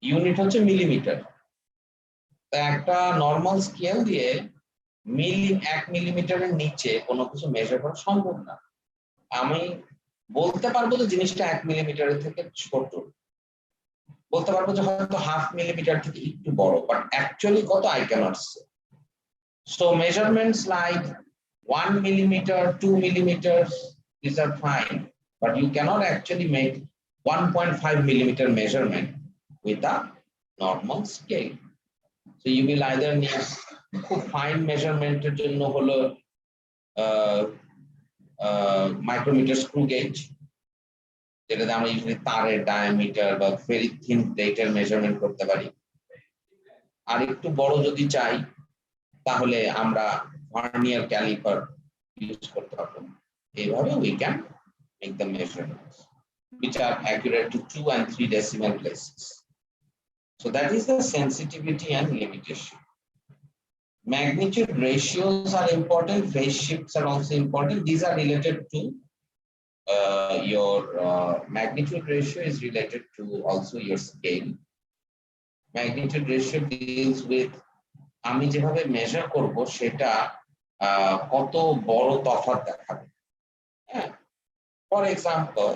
ইউনিট হচ্ছে মিলিমিটার। তা একটা নর্মাল স্কেল দিয়ে 1 মিলিমিটারের নিচে কোনো কিছু মেজার করা সম্ভব না। আমি বলতে পারবো যে জিনিসটা 1 মিলিমিটারের থেকে ছোট, বলতে পারবো যে হয়তো 1/2 মিলিমিটার থেকে একটু বড়, বাট অ্যাকচুয়ালি কত I cannot say. So measurements like 1 millimeter, 2 millimeters, these are fine, but you cannot actually make 1.5 millimeter measurement with a normal scale. So you will either need খুব fine measurement এর জন্য হলো micrometer screw gauge, যেটাতে আমরা usually তারের diameter বা very thin প্লেটের measurement করতে পারি। আর একটু বড় যদি চাই তাহলে আমরা ভার্নিয়ার ক্যালিপার ইউজ করতে পারবো। এইভাবে we can make the measurements which are accurate to 2 and 3 decimal places. So that is the sensitivity and limitation. Magnitude ratios are important, phase shifts are also important. These are related to your magnitude ratio is related to also your scale. Magnitude ratio deals with আমি যেভাবে measure করব সেটা কত বড় তফাৎ দেখাবে। হ্যাঁ, for example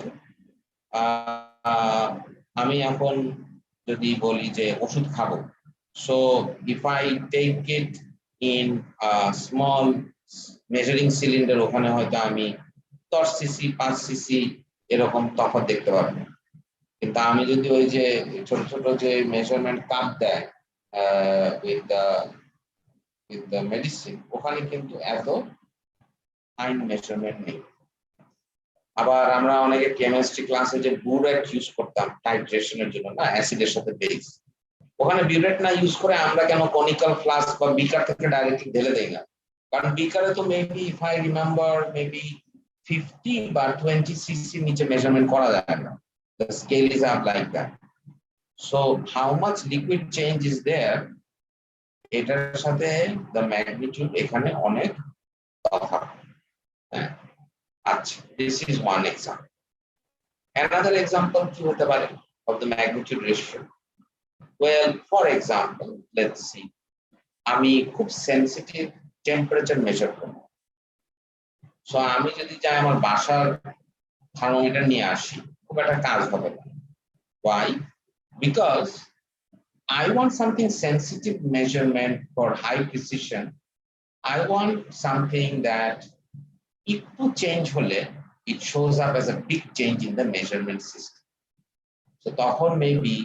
আমি এখন যদি বলি যে ওষুধ খাবো, so if I take it in small measuring cylinder, ওখানে হয়তো আমি 10 সিসি 5 সিসি এরকম তফাৎ দেখতে পারবো। কিন্তু আমি যদি ওই যে ছোট ছোট যে মেজারমেন্ট কাপ দেয় with the medicine, ওখানে কিন্তু এত ফাইন মেজারমেন্ট নেই। আবার আমরা অনেকে কেমিস্ট্রি ক্লাসে যে বিউরেট ইউজ করতাম টাইট্রেশনের জন্য, না, অ্যাসিডের সাথে বেস, ওখানে বিউরেট না ইউজ করে আমরা কেন কনিক্যাল ফ্লাস্ক বা বিকার থেকে ডাইরেক্টলি ঢেলে দেই না? কারণ বিকারে তো maybe if I remember maybe 50 বা 20 সিসি নিচে মেজারমেন্ট করা যায় না। The scale is up like that. So how much liquid change is there, এটার সাথে the magnitude এখানে অনেক তফাৎ। আচ্ছা, this is one example. Another example কি হতে পারে of the magnitude ratio? Well, for example, let's see, আমি খুব sensitive temperature measure করব। So আমি যদি চাই আমার বাসার থার্মোমিটার নিয়ে আসি, খুব একটা কাজ হবে না। Why? Because I want something sensitive measurement for high precision. I want something that একটু চেঞ্জ হলে it shows up as a big change in the measurement system. So তখন maybe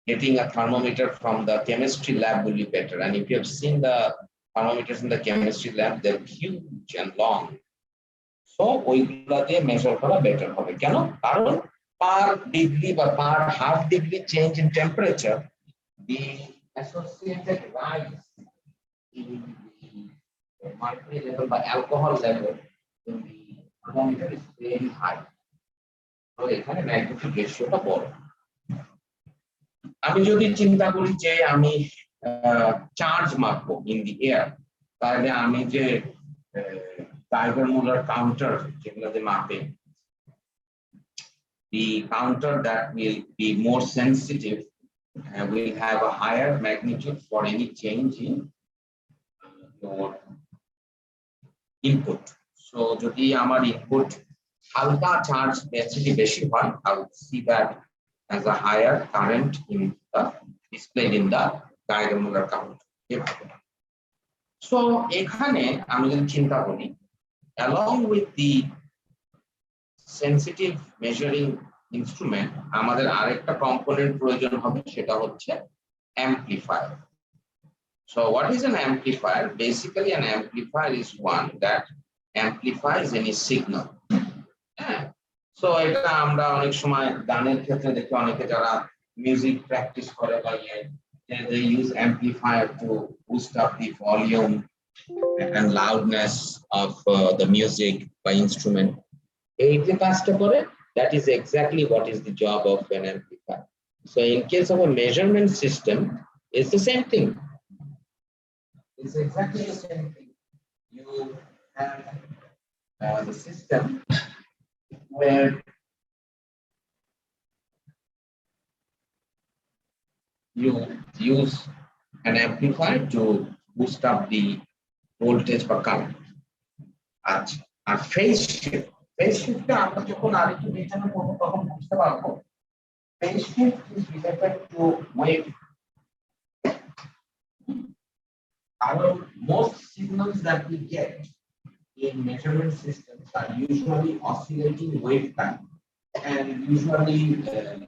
getting a thermometer from the chemistry lab will be better. And if you have seen the thermometers in the chemistry lab, they're huge and long. So ওইগুলা দিয়ে measure করা better হবে। কেন? কারণ per degree বা per half degree change in temperature, the associated rise in the mercury level by alcohol level in the thermometer is very high. So এখানে magnitude ratio-টা বড়। আমি যদি চিন্তা করি যে আমি চার্জ মাপবো in the air, তাহলে আমি যে Geiger-Müller counter যেগুলোতে মাপে, the counter that will be more sensitive will have a higher magnitude for any change in your input. So যদি আমার input হালকা চার্জ ডেন্সিটি বেশি হয়, I will see that as a higher current in the displayed in the Geiger-Müller counter. So এখানে আমি যদি চিন্তা করি, along with the sensitive measuring instrument, আমাদের আরেকটা কম্পোনেন্ট প্রয়োজন হবে, সেটা হচ্ছে amplifier. So what is an amplifier? Basically an amplifier is one that amplifies any signal. So এটা আমরা অনেক সময় গানের ক্ষেত্রে দেখি, অনেকে যারা মিউজিক প্র্যাকটিস করে বা they use amplifier to boost up the volume and loudness of the music by instrument. এই যে কাজটা করে, that is exactly what is the job of an amplifier. So in case of a measurement system, It's the same thing. It's exactly the same thing. You have the system where you use an amplifier to boost up the voltage or current. আর phase শিফটটা আমরা যখন আরেকটু বিবেচনা করব তখন বুঝতে পারবো phase shift is related to wave. Most signals that we get in measurement systems are usually oscillating wave time and usually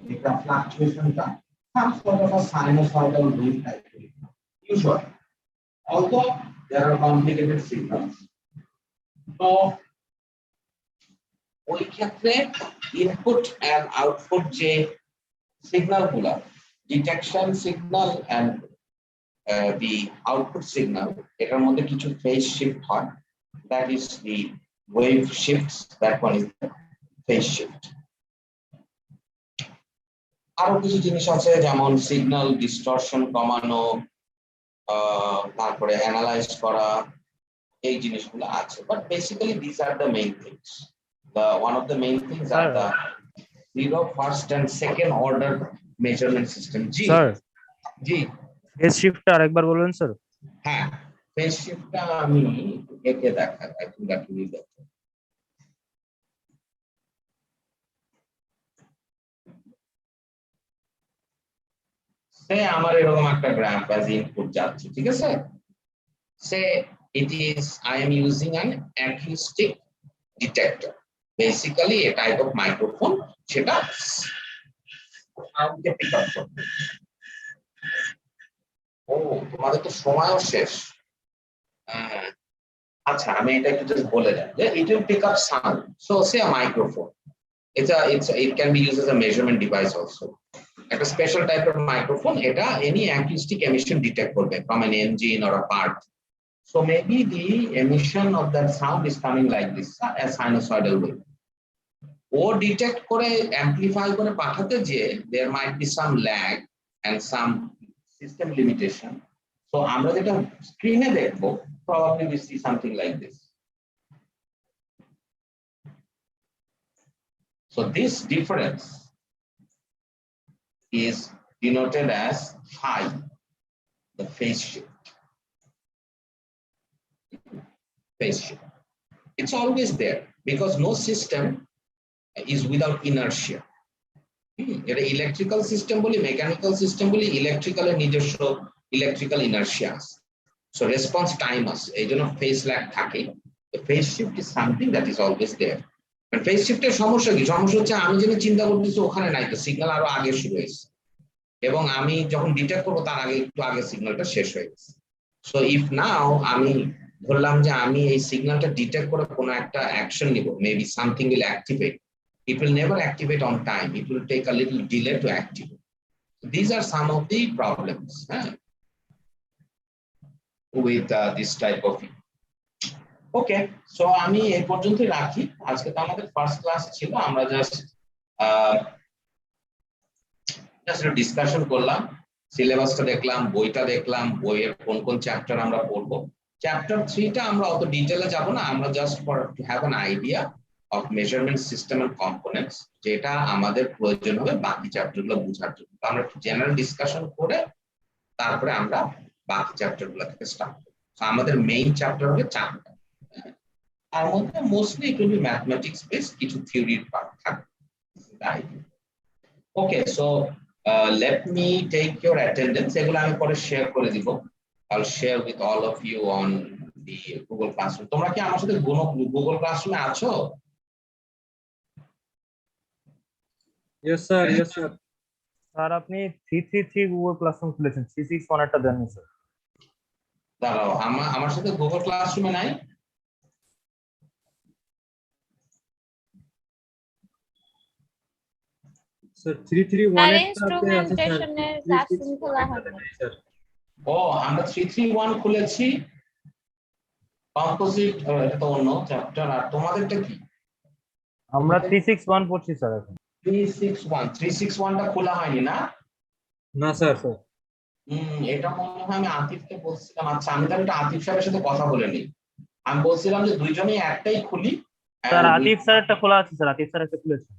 data fluctuation time, some sort of a sinusoidal wave type. Usually, although there are complicated signals, so ওই ক্ষেত্রে input and output যে সিগন্যালগুলো detection signal and the output signal, এটার মধ্যে কিছু phase shift হয়, that is the wave shifts, that one is the phase shift. আরো কিছু জিনিস আছে যেমন সিগন্যাল ডিস্টরশন কমানো, তারপরে অ্যানালাইজ করা, এই জিনিসগুলো আছে, but basically these are the main things. One of the main things are the zero, first and second order measurement system. G phase শিফটটা আরেকবার বলবেন স্যার। হ্যাঁ, ফেজ শিফটটা আমি একে দেখাই, এখন দেখাই দেখো। সে আমার এরকম একটা গ্রাফ as input যাচ্ছে, ঠিক আছে? সে it is I am using an acoustic detector, basically a type of microphone সেটা সাউন্ডকে পিক আপ করবে। ও, তোমাদের তো সময়ও শেষ। আচ্ছা, আমি এটা একটু জাস্ট বলে দেই যে it will pick up sound, so say a microphone, it can be used as a measurement device also. একটা স্পেশাল টাইপের মাইক্রোফোন, এটা any acoustic emission detect করবে from an engine or a part, so maybe the emission of that sound is coming like this, a sinusoidal wave. ও detect করে amplify করে পাঠাতে যে there might be some lag and some system limitation, so আমরা যেটা স্ক্রিনে দেখবো probably we see something like this. So this difference is denoted as phi, the phase shift. Phase shift, it's always there because no system is without inertia. এটা electrical system বলি, mechanical system বলি, electrical এর নিজস্ব electrical inertia আছে, so response time আছে, এইজন্য phase lag থাকে। তো phase shift is something that is always there. But phase শিফটের সমস্যা কি? সমস্যা হচ্ছে আমি যেটা চিন্তা করতেছি ওখানে নাই, তো সিগন্যাল আরো আগে শুরু হয়েছে এবং আমি যখন ডিটেক্ট করবো তার আগে একটু আগে সিগন্যালটা শেষ হয়ে গেছে। সো ইফ নাও আমি ধরলাম যে আমি এই সিগন্যালটা ডিটেক্ট করে কোনো একটা অ্যাকশন নিব, maybe something will activate, it will never activate on time, it will take a little delay to activate. These are some of the problems with this type of thing. Okay, so আমি এই পর্যন্তই রাখি। আজকে তো আমাদের first class ছিল, আমরা just discussion করলাম, সিলেবাসটা দেখলাম, বইটা দেখলাম, বইয়ের কোন কোন চ্যাপ্টার আমরা পড়বো। চ্যাপ্টার 3 টা আমরা অত ডিটেইলে যাব না, আমরা just for to have an idea of measurement system and components, যেটা আমাদের প্রয়োজন হবে বাকি চ্যাপ্টারগুলো বোঝার জন্য। আমরা একটু জেনারেল ডিসকাশন করে তারপরে আমরা বাকি চ্যাপ্টারগুলো থেকে স্টার্ট করব। সো আমাদের মেইন চ্যাপ্টার হবে 4টা, তার মধ্যে mostly it will be mathematics base, কিছু থিওরির পার্ট থাকবে। Okay, so let me take your attendance, এগুলো আমি পরে শেয়ার করে দিব। I'll share with all of you on the Google Classroom. তোমরা কি আমার সাথে Google Classroom-এ আছো? Yes sir, yes sir. Sir আপনি 333 গুগল ক্লাসরুম খুলেছেন, 361 একটা দেন স্যার। দাঁড়াও, আমার সাথে গুগল ক্লাসরুমে নাই। স্যার 331 এর সাথে আছে স্যার, ইনস্ট্রুমেন্টেশনের ক্লাসরুম খোলা হবে স্যার। ও, আমরা 331 খুলেছি, কম্পোজিট, এটা তো অন্য চ্যাপ্টার। আর তোমাদেরটা কি? আমরা 361 পড়ছি স্যার এখন। 361টা খোলা হয়নি না? না স্যার, স্যার এটা মনে হয় আমি আতিফকে বলছিলাম। আচ্ছা আমি তাহলে এটা আতিফ সাহেবের সাথে কথা বলে নিই। আমি বলছিলাম যে দুইজনেই একটাই খুলি। স্যার and আতিফ স্যার একটা খোলা আছে, স্যার আতিফ স্যার একটা খুলেছে।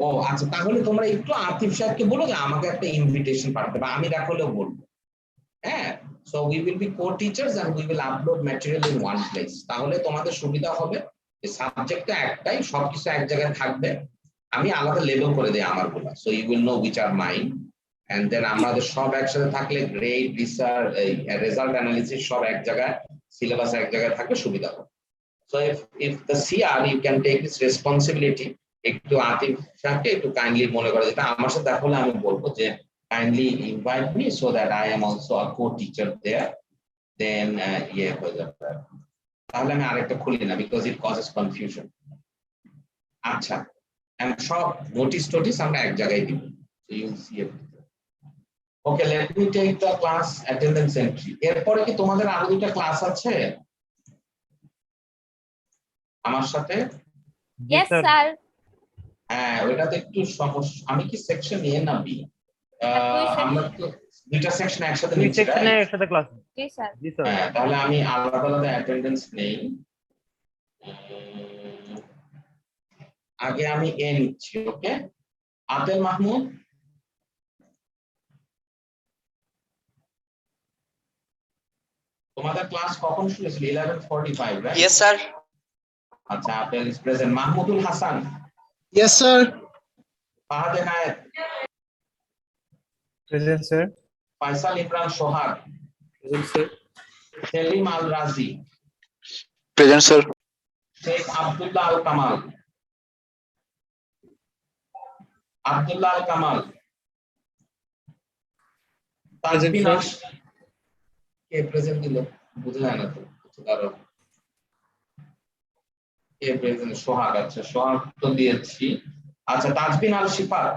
ও আচ্ছা, তাহলে তোমরা একটু আতিফ সাহেবকে বলো যে আমাকে একটা ইনভিটেশন পাঠাতে, বা আমি দেখালেও বলবো। হ্যাঁ, so we will be co-teachers and we will upload material in one place। তাহলে তোমাদের সুবিধা হবে যে সাবজেক্টটা একটাই, সবকিছু এক জায়গায় থাকবে। আমি আলাদা লেবেল করে দিই আমারগুলো, so you will know which are mine, and then আমাদের সব একসাথে থাকলে গ্রেড, রিসার্চ, রেজাল্ট অ্যানালিসিস সব এক জায়গায়, সিলেবাস এক জায়গায় থাকলে সুবিধা হবে। So if the CR you can take this responsibility, একটু আতিফ সাহেবকে একটু কাইন্ডলি মনে করে দিতে, আমার সাথে দেখা হলে আমি বলবো যে kindly invite me so that I am also a co-teacher there, then ইয়ে হয়ে যাবে। তাহলে আমি আরেকটা খুলি না, because it causes confusion। আচ্ছা, and সব নোটিস টোটিস আমরা এক জায়গায় দিব, so you will see everything। Okay, let me take the class attendance entry। এরপরে কি তোমাদের আরো দুটো ক্লাস আছে আমার সাথে? জি ইয়েস স্যার। স্যার। হ্যাঁ, ওইটাতে একটু সমস্যা। আমি কি সেকশন এ না বি? আমরা তো দুইটা সেকশন একসাথে দুই নিচ্ছি, সেকশনে রাইট? একসাথে ক্লাস। জি স্যার। জি স্যার। হ্যাঁ, তাহলে আমি আলাদা আলাদা অ্যাটেন্ডেন্স নেই। আগে আমি এ নিচ্ছি। ওকে, আতেল মাহমুদ, তোমাদের ক্লাস কখন শুরু হয়েছিল? 11:45, রাইট? Yes, sir. আচ্ছা, Atel is present. Mahmudul Hasan, Yes, sir. Fahad Enayet, present sir. Faisal Imran Sohag, Present, sir. Selim Al Razi, Present, sir. Sheikh Abdullah Al Kamal, Abdullah Al Kamal, তাজবিন sir. আশ, কে প্রেজেন্ট দিল বুঝা যায় না তো কিছু কারণ। কে প্রেজেন্ট? সোহাগ। আচ্ছা, সোহাগ তো দিয়েছি। আচ্ছা, Tajbin Al Shifat,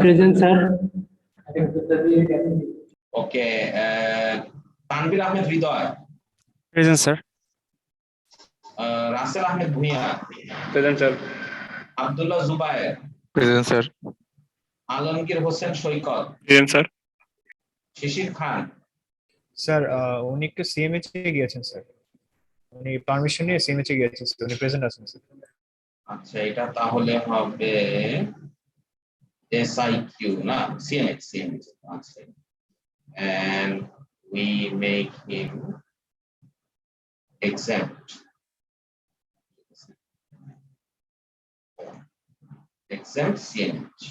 Present, sir. Okay, Tanvir Ahmed Hridoy, Present, sir. Rasel Ahmed Bhuiyan, Present, sir. Abdullah Zubair, Present, sir. Alamgir Hossain Saikat, Present, sir. Shishir Khan. Sir উনি একটু সিএমএইচ এ গিয়েছেন স্যার, উনি পারমিশন নিয়ে সিএমএইচ এ গিয়েছেন স্যার, উনি প্রেজেন্ট আছেন স্যার। আচ্ছা, এটা তাহলে হবে SIQ না, CMH। আচ্ছা, and we make him exempt CMH।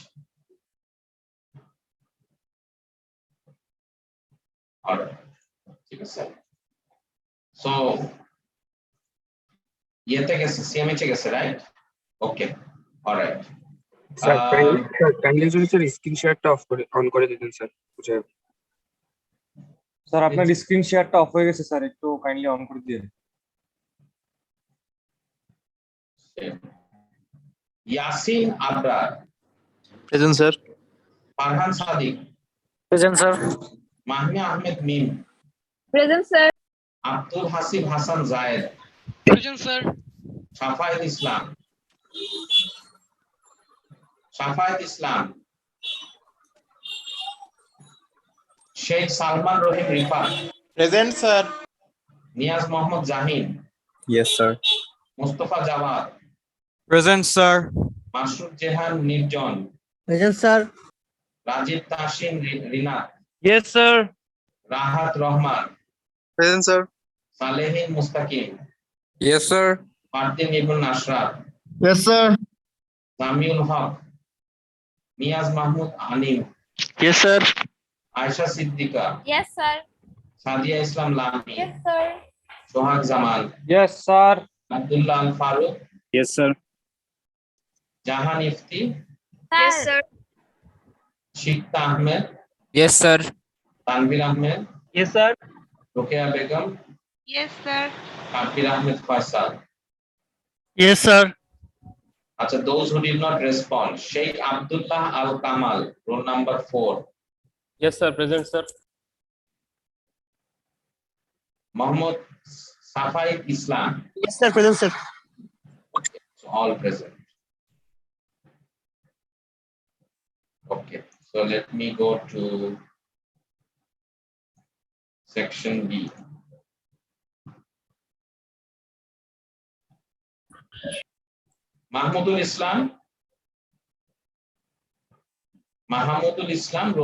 Alright, ঠিক আছে। So ইয়েতে গেছে, CMH এ গেছে, রাইট? ওকে, অলরাইট। স্যার কাইন্ডলি যদি স্যার স্ক্রিন শেয়ারটা অন করে দিতেন স্যার, বুঝে স্যার আপনার স্ক্রিন শেয়ারটা অফ হয়ে গেছে স্যার, একটু কাইন্ডলি অন করে দিন। Yasin Abrar, Present, sir. Farhan Sadik, Present, sir. Mahmia Ahmed Mim, present sir. Abdul Hasib Hasan Zayed, Present, sir. Safayet Islam, Sheikh Salman Rahim Rifat, Present, sir. Niaz Mohammad Zahin, yes sir. Mustafa Jawad, Present, sir. Masud Jehan Nirjon, Present, sir. Rajib Tasin Rinat, yes sir. Rahat Rahman, Present, sir. Salehin Mustakim, Yes, sir. Fardin Ibne Ashraf, Yes, sir. Samiul Haque, Niaz Mahmud Anim, Yes, sir. Ayesha Siddiqa, yes sir. Sadia Islam Lami, yes sir. Sohag Jamal, yes sir. Abdullah Al Faruk, yes sir. Jahan Ifti, sir. Shikta Ahmed, Yes, sir. Tanvir Ahmed, yes sir. Rokeya Begum, yes sir. Kafir Ahmed Faisal. Yes, sir. আচ্ছা, those who did not respond, Sheikh Abdullah Al Kamal, roll number 4, yes sir. Present sir. Mohammad Safaid Islam, Yes, sir. Present, sir. so all present. Okay, So let me go to section B. Mahmudul Islam.